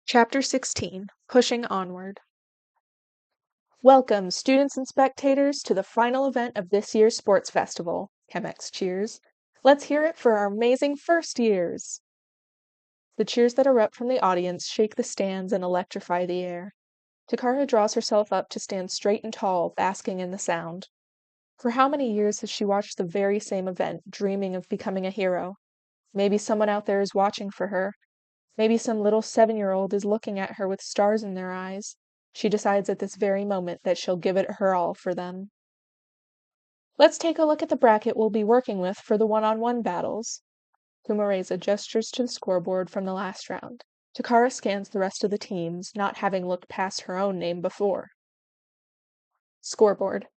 Chapter 16, Pushing Onward. Welcome, students and spectators, to the final event of this year's sports festival. Chemex cheers. Let's hear it for our amazing first years. The cheers that erupt from the audience shake the stands and electrify the air. Takara draws herself up to stand straight and tall, basking in the sound. For how many years has she watched the very same event, dreaming of becoming a hero? Maybe someone out there is watching for her. Maybe some little 7-year-old is looking at her with stars in their eyes. She decides at this very moment that she'll give it her all for them. Let's take a look at the bracket we'll be working with for the one-on-one battles. Kumareza gestures to the scoreboard from the last round. Takara scans the rest of the teams, not having looked past her own name before. Scoreboard.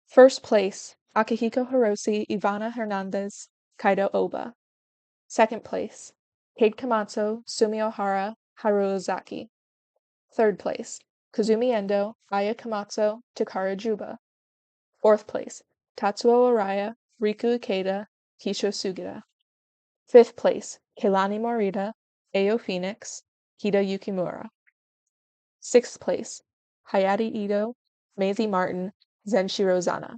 First place, Akihiko Hirose, Ivana Hernandez, Kaido Oba. Second place, Kate Komatsu, Sumi Ohara, Haruo Ozaki. Third place, Kazumi Endo, Aya Komatsu, Takara Juba. Fourth place, Tatsuo Araya, Riku Ikeda, Kisho Sugita. Fifth place, Keilani Morita, Ayo Phoenix, Hida Yukimura. Sixth place, Hayate Ito, Maisie Martin, Zenshiro Zana.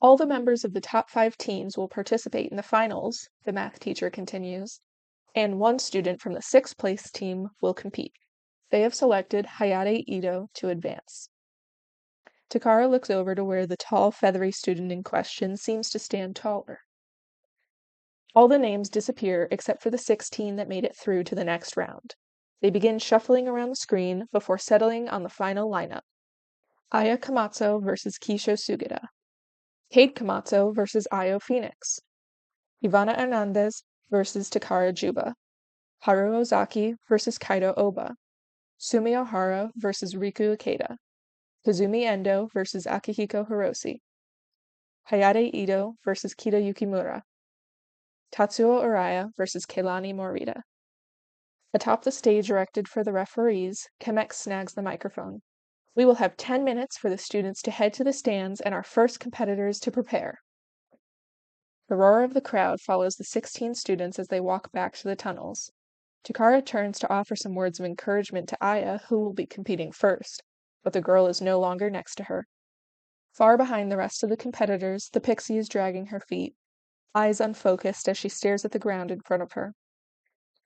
All the members of the top 5 teams will participate in the finals, the math teacher continues, and one student from the 6th place team will compete. They have selected Hayate Ito to advance. Takara looks over to where the tall, feathery student in question seems to stand taller. All the names disappear except for the 16 that made it through to the next round. They begin shuffling around the screen before settling on the final lineup. Aya Komatsu versus Kisho Sugita. Kate Komatsu versus Ayo Phoenix. Ivana Hernandez versus Takara Juba. Haruo Ozaki versus Kaido Oba. Sumi Ohara versus Riku Ikeda. Kazumi Endo versus Akihiko Hirose. Hayate Ito versus Kita Yukimura. Tatsuo Araya versus Keilani Morita. Atop the stage erected for the referees, Chemex snags the microphone. We will have 10 minutes for the students to head to the stands and our first competitors to prepare. The roar of the crowd follows the 16 students as they walk back to the tunnels. Takara turns to offer some words of encouragement to Aya, who will be competing first, but the girl is no longer next to her. Far behind the rest of the competitors, the pixie is dragging her feet, eyes unfocused as she stares at the ground in front of her.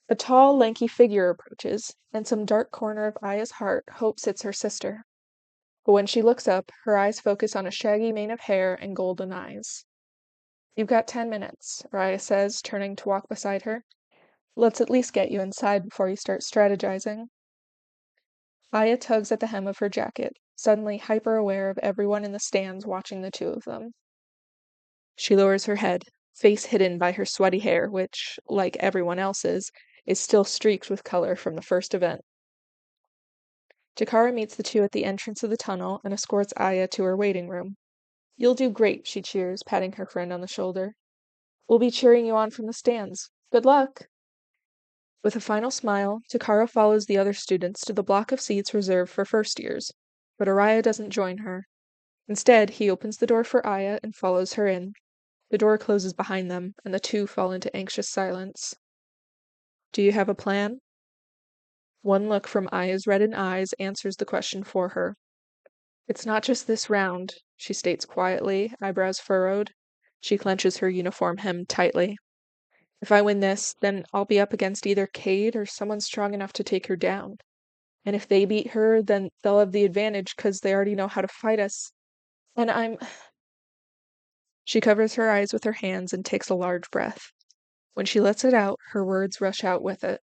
A tall, lanky figure approaches, and some dark corner of Aya's heart hopes it's her sister. But when she looks up, her eyes focus on a shaggy mane of hair and golden eyes. You've got 10 minutes, Araya says, turning to walk beside her. Let's at least get you inside before you start strategizing. Aya tugs at the hem of her jacket, suddenly hyper-aware of everyone in the stands watching the two of them. She lowers her head, face hidden by her sweaty hair, which, like everyone else's, is still streaked with color from the first event. Takara meets the two at the entrance of the tunnel and escorts Aya to her waiting room. You'll do great, she cheers, patting her friend on the shoulder. We'll be cheering you on from the stands. Good luck! With a final smile, Takara follows the other students to the block of seats reserved for first years, but Araya doesn't join her. Instead, he opens the door for Aya and follows her in. The door closes behind them, and the two fall into anxious silence. Do you have a plan? One look from Aya's reddened eyes answers the question for her. It's not just this round, she states quietly, eyebrows furrowed. She clenches her uniform hem tightly. If I win this, then I'll be up against either Cade or someone strong enough to take her down. And if they beat her, then they'll have the advantage because they already know how to fight us. And I'm... She covers her eyes with her hands and takes a large breath. When she lets it out, her words rush out with it.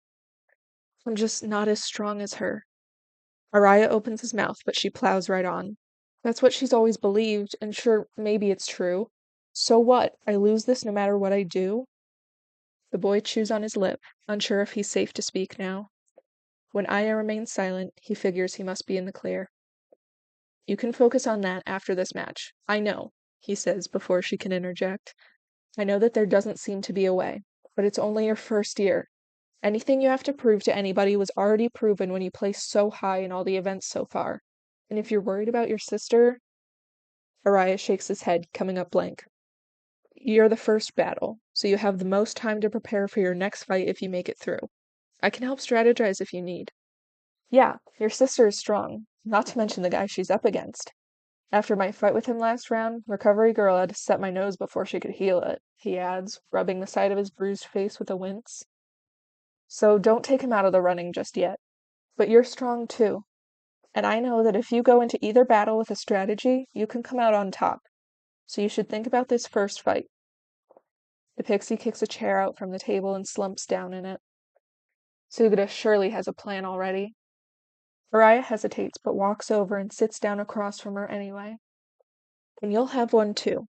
I'm just not as strong as her. Araya opens his mouth, but she plows right on. That's what she's always believed, and sure, maybe it's true. So what? I lose this no matter what I do? The boy chews on his lip, unsure if he's safe to speak now. When Aya remains silent, he figures he must be in the clear. You can focus on that after this match. I know, he says before she can interject. I know that there doesn't seem to be a way, but it's only your first year. Anything you have to prove to anybody was already proven when you placed so high in all the events so far. And if you're worried about your sister... Araya shakes his head, coming up blank. You're the first battle, so you have the most time to prepare for your next fight if you make it through. I can help strategize if you need. Yeah, your sister is strong, not to mention the guy she's up against. After my fight with him last round, Recovery Girl had to set my nose before she could heal it, he adds, rubbing the side of his bruised face with a wince. So don't take him out of the running just yet. But you're strong too, and I know that if you go into either battle with a strategy, you can come out on top. So you should think about this first fight. The pixie kicks a chair out from the table and slumps down in it. Sugata surely has a plan already. Araya hesitates but walks over and sits down across from her anyway. And you'll have one too.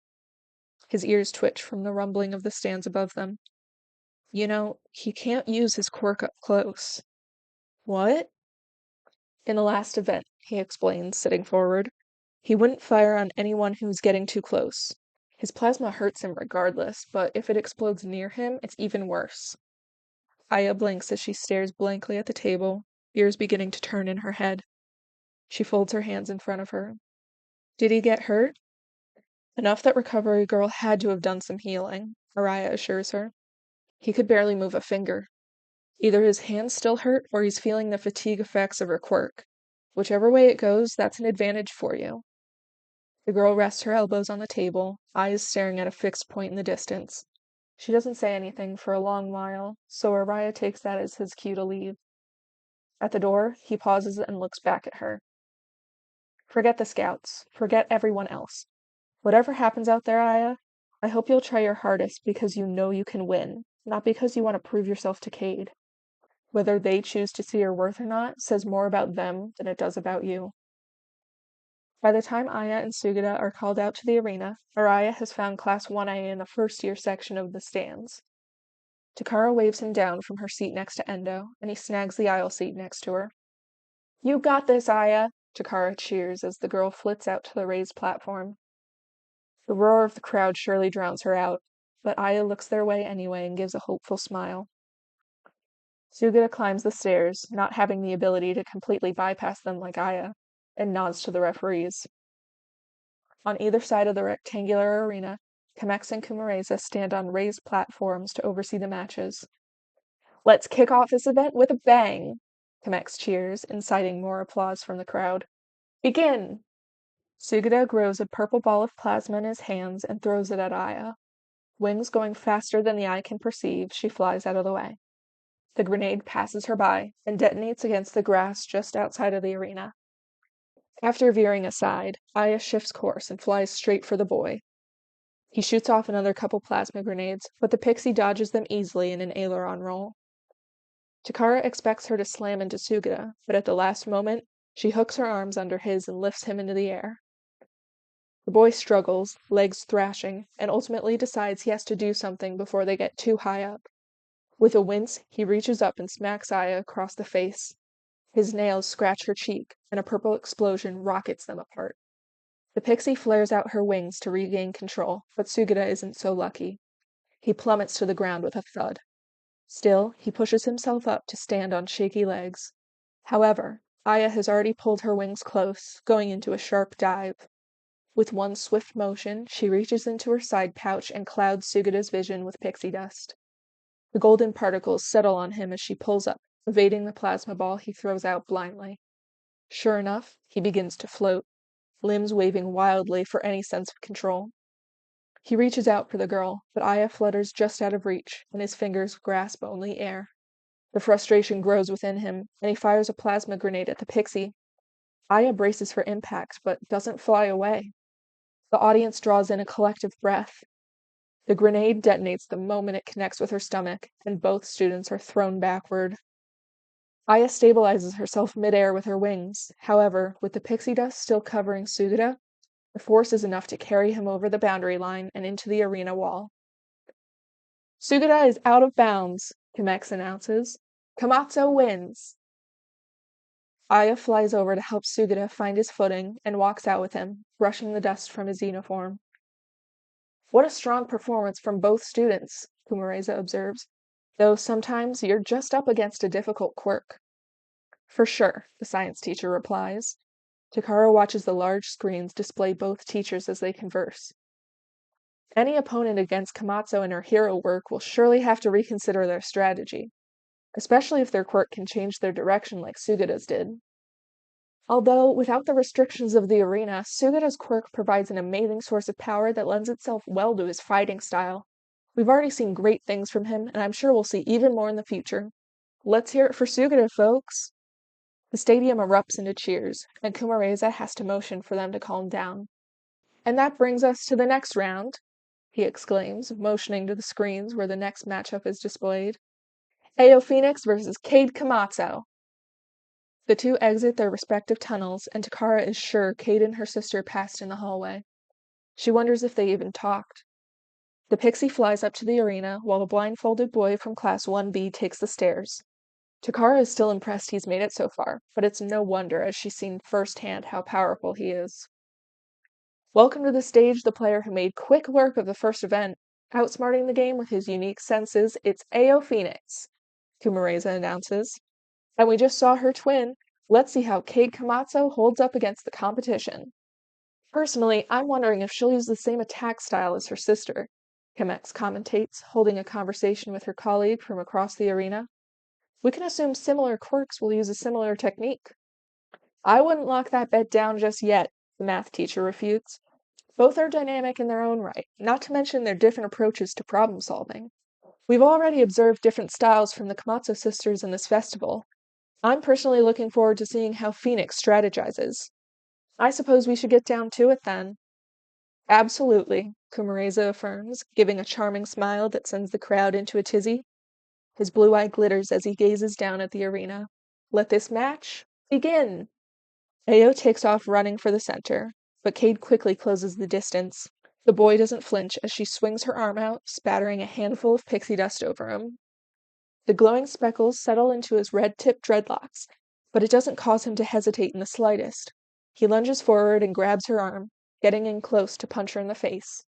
His ears twitch from the rumbling of the stands above them. You know, he can't use his quirk up close. What? In the last event, he explains, sitting forward, he wouldn't fire on anyone who's getting too close. His plasma hurts him regardless, but if it explodes near him, it's even worse. Aya blinks as she stares blankly at the table, ears beginning to turn in her head. She folds her hands in front of her. Did he get hurt? Enough that Recovery Girl had to have done some healing, Araya assures her. He could barely move a finger. Either his hands still hurt or he's feeling the fatigue effects of her quirk. Whichever way it goes, that's an advantage for you. The girl rests her elbows on the table, eyes staring at a fixed point in the distance. She doesn't say anything for a long while, so Araya takes that as his cue to leave. At the door, he pauses and looks back at her. Forget the scouts. Forget everyone else. Whatever happens out there, Aya, I hope you'll try your hardest because you know you can win, not because you want to prove yourself to Cade. Whether they choose to see your worth or not says more about them than it does about you. By the time Aya and Sugata are called out to the arena, Araya has found Class 1A in the first-year section of the stands. Takara waves him down from her seat next to Endo, and he snags the aisle seat next to her. You got this, Aya! Takara cheers as the girl flits out to the raised platform. The roar of the crowd surely drowns her out, but Aya looks their way anyway and gives a hopeful smile. Sugata climbs the stairs, not having the ability to completely bypass them like Aya, and nods to the referees. On either side of the rectangular arena, Kamex and Kumareza stand on raised platforms to oversee the matches. Let's kick off this event with a bang! Kamex cheers, inciting more applause from the crowd. Begin! Sugata grows a purple ball of plasma in his hands and throws it at Aya. Wings going faster than the eye can perceive, she flies out of the way. The grenade passes her by and detonates against the grass just outside of the arena. After veering aside, Aya shifts course and flies straight for the boy. He shoots off another couple plasma grenades, but the pixie dodges them easily in an aileron roll. Takara expects her to slam into Sugata, but at the last moment, she hooks her arms under his and lifts him into the air. The boy struggles, legs thrashing, and ultimately decides he has to do something before they get too high up. With a wince, he reaches up and smacks Aya across the face. His nails scratch her cheek, and a purple explosion rockets them apart. The pixie flares out her wings to regain control, but Sugata isn't so lucky. He plummets to the ground with a thud. Still, he pushes himself up to stand on shaky legs. However, Aya has already pulled her wings close, going into a sharp dive. With one swift motion, she reaches into her side pouch and clouds Sugata's vision with pixie dust. The golden particles settle on him as she pulls up, evading the plasma ball he throws out blindly. Sure enough, he begins to float, limbs waving wildly for any sense of control. He reaches out for the girl, but Aya flutters just out of reach, and his fingers grasp only air. The frustration grows within him, and he fires a plasma grenade at the pixie. Aya braces for impact, but doesn't fly away. The audience draws in a collective breath. The grenade detonates the moment it connects with her stomach, and both students are thrown backward. Aya stabilizes herself midair with her wings. However, with the pixie dust still covering Sugata, the force is enough to carry him over the boundary line and into the arena wall. Sugata is out of bounds, Kamex announces. Komatsu wins! Aya flies over to help Sugata find his footing and walks out with him, brushing the dust from his uniform. What a strong performance from both students, Kumareza observes, though sometimes you're just up against a difficult quirk. For sure, the science teacher replies. Takara watches the large screens display both teachers as they converse. Any opponent against Komatsu and her hero work will surely have to reconsider their strategy. especially if their quirk can change their direction like Sugata's did. Although, without the restrictions of the arena, Sugata's quirk provides an amazing source of power that lends itself well to his fighting style. We've already seen great things from him, and I'm sure we'll see even more in the future. Let's hear it for Sugata, folks! The stadium erupts into cheers, and Kumareza has to motion for them to calm down. And that brings us to the next round, he exclaims, motioning to the screens where the next matchup is displayed. Ao Phoenix versus Cade Komatsu. The two exit their respective tunnels, and Takara is sure Cade and her sister passed in the hallway. She wonders if they even talked. The pixie flies up to the arena, while the blindfolded boy from Class 1B takes the stairs. Takara is still impressed he's made it so far, but it's no wonder as she's seen firsthand how powerful he is. Welcome to the stage, the player who made quick work of the first event. Outsmarting the game with his unique senses, it's Ao Phoenix, Kumareza announces. And we just saw her twin. Let's see how Cade Komatsu holds up against the competition. Personally, I'm wondering if she'll use the same attack style as her sister, Chemex commentates, holding a conversation with her colleague from across the arena. We can assume similar quirks will use a similar technique. I wouldn't lock that bet down just yet, the math teacher refutes. Both are dynamic in their own right, not to mention their different approaches to problem solving. We've already observed different styles from the Komatsu sisters in this festival. I'm personally looking forward to seeing how Phoenix strategizes. I suppose we should get down to it then. Absolutely, Kumareza affirms, giving a charming smile that sends the crowd into a tizzy. His blue eye glitters as he gazes down at the arena. Let this match begin! Ao takes off running for the center, but Cade quickly closes the distance. The boy doesn't flinch as she swings her arm out, spattering a handful of pixie dust over him. The glowing speckles settle into his red-tipped dreadlocks, but it doesn't cause him to hesitate in the slightest. He lunges forward and grabs her arm, getting in close to punch her in the face.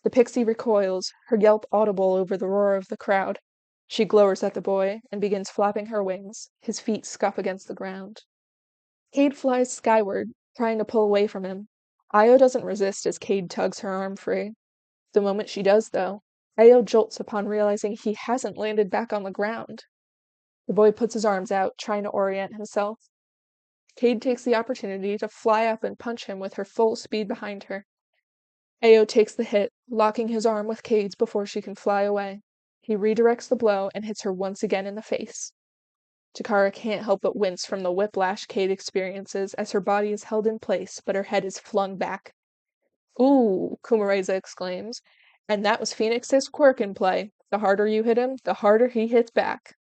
The pixie recoils, her yelp audible over the roar of the crowd. She glowers at the boy and begins flapping her wings, his feet scuff against the ground. Cade flies skyward, trying to pull away from him. Io doesn't resist as Cade tugs her arm free. The moment she does, though, Ao jolts upon realizing he hasn't landed back on the ground. The boy puts his arms out, trying to orient himself. Cade takes the opportunity to fly up and punch him with her full speed behind her. Ao takes the hit, locking his arm with Cade's before she can fly away. He redirects the blow and hits her once again in the face. Takara can't help but wince from the whiplash Cade experiences as her body is held in place, but her head is flung back. Ooh, Kumareza exclaims. And that was Phoenix's quirk in play. The harder you hit him, the harder he hits back.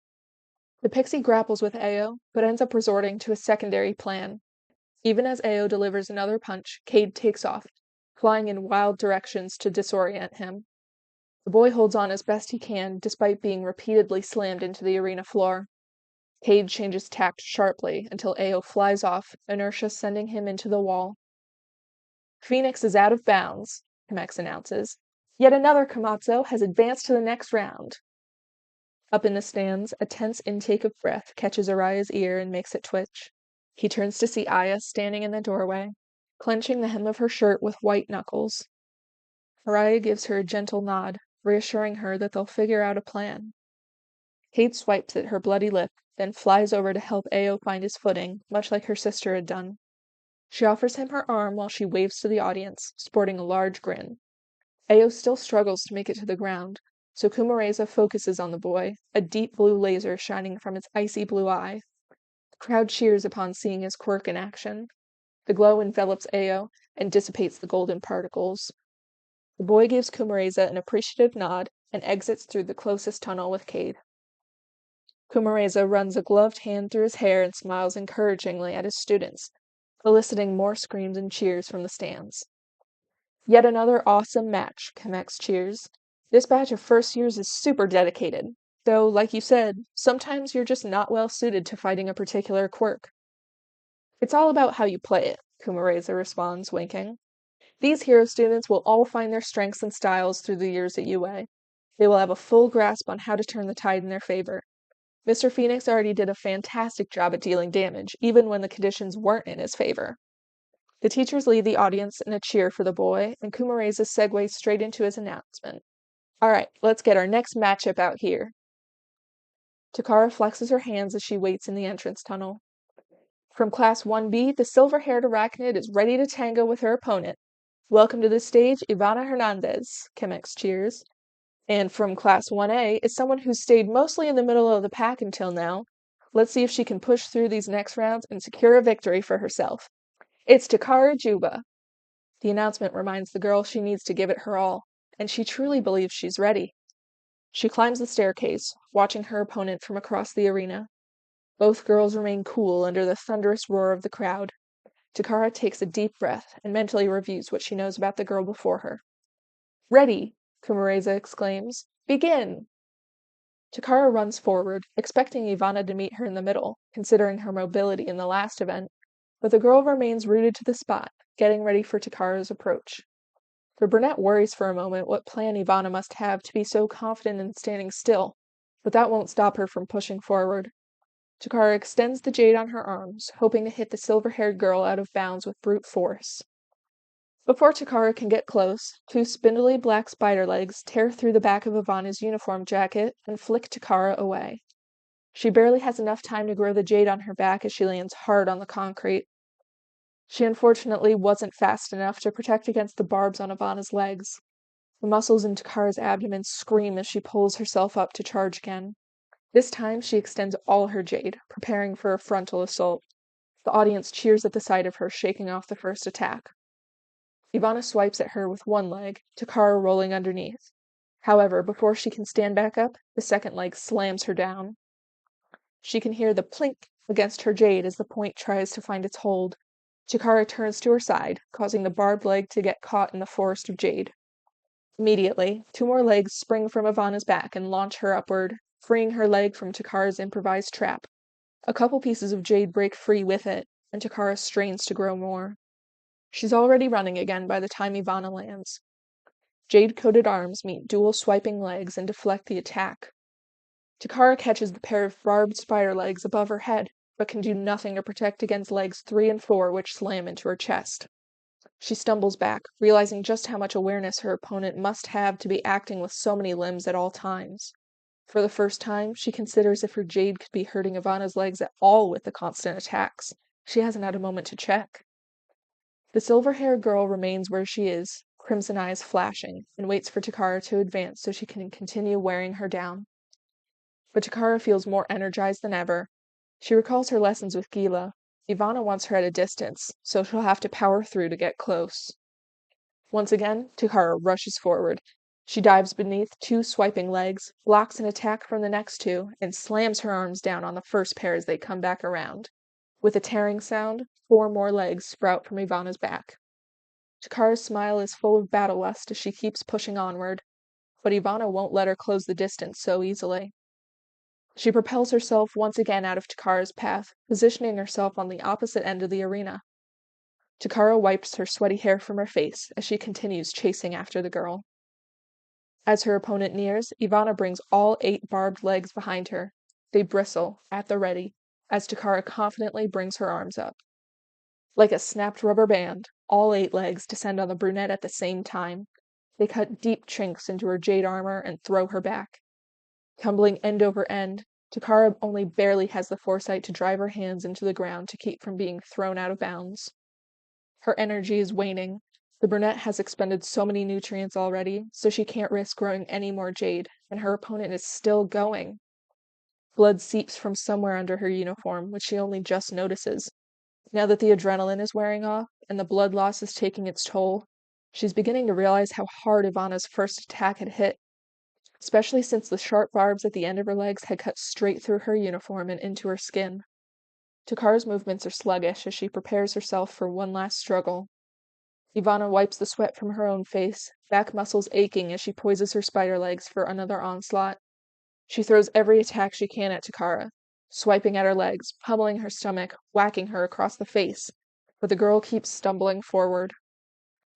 The pixie grapples with Ao, but ends up resorting to a secondary plan. Even as Ao delivers another punch, Cade takes off, flying in wild directions to disorient him. The boy holds on as best he can, despite being repeatedly slammed into the arena floor. Cade changes tact sharply until Ao flies off, inertia sending him into the wall. Phoenix is out of bounds, Chemex announces. Yet another Komatsu has advanced to the next round. Up in the stands, a tense intake of breath catches Araya's ear and makes it twitch. He turns to see Aya standing in the doorway, clenching the hem of her shirt with white knuckles. Araya gives her a gentle nod, reassuring her that they'll figure out a plan. Cade swipes at her bloody lip, then flies over to help Ao find his footing, much like her sister had done. She offers him her arm while she waves to the audience, sporting a large grin. Ao still struggles to make it to the ground, so Kumareza focuses on the boy, a deep blue laser shining from its icy blue eye. The crowd cheers upon seeing his quirk in action. The glow envelops Ao and dissipates the golden particles. The boy gives Kumareza an appreciative nod and exits through the closest tunnel with Cade. Kumareza runs a gloved hand through his hair and smiles encouragingly at his students, eliciting more screams and cheers from the stands. Yet another awesome match, Chemex cheers. This batch of first years is super dedicated, though, like you said, sometimes you're just not well suited to fighting a particular quirk. It's all about how you play it, Kumareza responds, winking. These hero students will all find their strengths and styles through the years at UA. They will have a full grasp on how to turn the tide in their favor. Mr. Phoenix already did a fantastic job at dealing damage, even when the conditions weren't in his favor. The teachers lead the audience in a cheer for the boy, and Kumareza segues straight into his announcement. Alright, let's get our next matchup out here. Takara flexes her hands as she waits in the entrance tunnel. From Class 1B, the silver-haired arachnid is ready to tango with her opponent. Welcome to the stage, Ivana Hernandez, Chemex cheers. And from Class 1A is someone who's stayed mostly in the middle of the pack until now. Let's see if she can push through these next rounds and secure a victory for herself. It's Takara Juba. The announcement reminds the girl she needs to give it her all, and she truly believes she's ready. She climbs the staircase, watching her opponent from across the arena. Both girls remain cool under the thunderous roar of the crowd. Takara takes a deep breath and mentally reviews what she knows about the girl before her. Ready, Kumareza exclaims. Begin! Takara runs forward, expecting Ivana to meet her in the middle, considering her mobility in the last event, but the girl remains rooted to the spot, getting ready for Takara's approach. The brunette worries for a moment what plan Ivana must have to be so confident in standing still, but that won't stop her from pushing forward. Takara extends the jade on her arms, hoping to hit the silver-haired girl out of bounds with brute force. Before Takara can get close, two spindly black spider legs tear through the back of Ivana's uniform jacket and flick Takara away. She barely has enough time to grow the jade on her back as she lands hard on the concrete. She unfortunately wasn't fast enough to protect against the barbs on Ivana's legs. The muscles in Takara's abdomen scream as she pulls herself up to charge again. This time she extends all her jade, preparing for a frontal assault. The audience cheers at the sight of her shaking off the first attack. Ivana swipes at her with one leg, Takara rolling underneath. However, before she can stand back up, the second leg slams her down. She can hear the plink against her jade as the point tries to find its hold. Takara turns to her side, causing the barbed leg to get caught in the forest of jade. Immediately, two more legs spring from Ivana's back and launch her upward, freeing her leg from Takara's improvised trap. A couple pieces of jade break free with it, and Takara strains to grow more. She's already running again by the time Ivana lands. Jade-coated arms meet dual swiping legs and deflect the attack. Takara catches the pair of barbed spider legs above her head, but can do nothing to protect against legs 3 and 4 which slam into her chest. She stumbles back, realizing just how much awareness her opponent must have to be acting with so many limbs at all times. For the first time, she considers if her jade could be hurting Ivana's legs at all with the constant attacks. She hasn't had a moment to check. The silver-haired girl remains where she is, crimson eyes flashing, and waits for Takara to advance so she can continue wearing her down. But Takara feels more energized than ever. She recalls her lessons with Gila. Ivana wants her at a distance, so she'll have to power through to get close. Once again, Takara rushes forward. She dives beneath two swiping legs, blocks an attack from the next two, and slams her arms down on the first pair as they come back around. With a tearing sound, 4 more legs sprout from Ivana's back. Takara's smile is full of battle lust as she keeps pushing onward, but Ivana won't let her close the distance so easily. She propels herself once again out of Takara's path, positioning herself on the opposite end of the arena. Takara wipes her sweaty hair from her face as she continues chasing after the girl. As her opponent nears, Ivana brings all 8 barbed legs behind her. They bristle, at the ready, as Takara confidently brings her arms up. Like a snapped rubber band, all 8 legs descend on the brunette at the same time. They cut deep chinks into her jade armor and throw her back. Tumbling end over end, Takara only barely has the foresight to drive her hands into the ground to keep from being thrown out of bounds. Her energy is waning. The brunette has expended so many nutrients already, so she can't risk growing any more jade, and her opponent is still going. Blood seeps from somewhere under her uniform, which she only just notices. Now that the adrenaline is wearing off, and the blood loss is taking its toll, she's beginning to realize how hard Ivana's first attack had hit, especially since the sharp barbs at the end of her legs had cut straight through her uniform and into her skin. Takara's movements are sluggish as she prepares herself for one last struggle. Ivana wipes the sweat from her own face, back muscles aching as she poises her spider legs for another onslaught. She throws every attack she can at Takara, swiping at her legs, pummeling her stomach, whacking her across the face, but the girl keeps stumbling forward.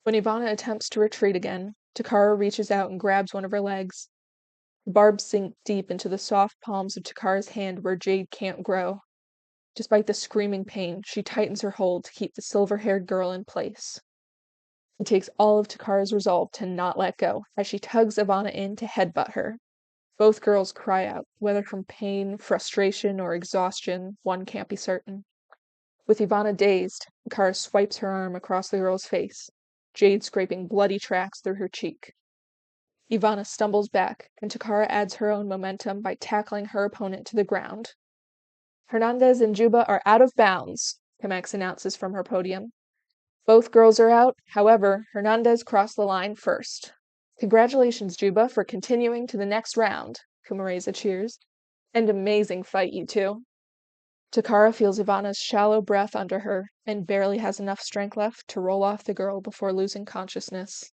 When Ivana attempts to retreat again, Takara reaches out and grabs one of her legs. The barbs sink deep into the soft palms of Takara's hand where jade can't grow. Despite the screaming pain, she tightens her hold to keep the silver-haired girl in place. It takes all of Takara's resolve to not let go, as she tugs Ivana in to headbutt her. Both girls cry out, whether from pain, frustration, or exhaustion, one can't be certain. With Ivana dazed, Takara swipes her arm across the girl's face, Jade scraping bloody tracks through her cheek. Ivana stumbles back, and Takara adds her own momentum by tackling her opponent to the ground. Hernandez and Juba are out of bounds, Chemex announces from her podium. Both girls are out, however, Hernandez crossed the line first. Congratulations, Juba, for continuing to the next round, Kumareza cheers. And amazing fight, you two. Takara feels Ivana's shallow breath under her and barely has enough strength left to roll off the girl before losing consciousness.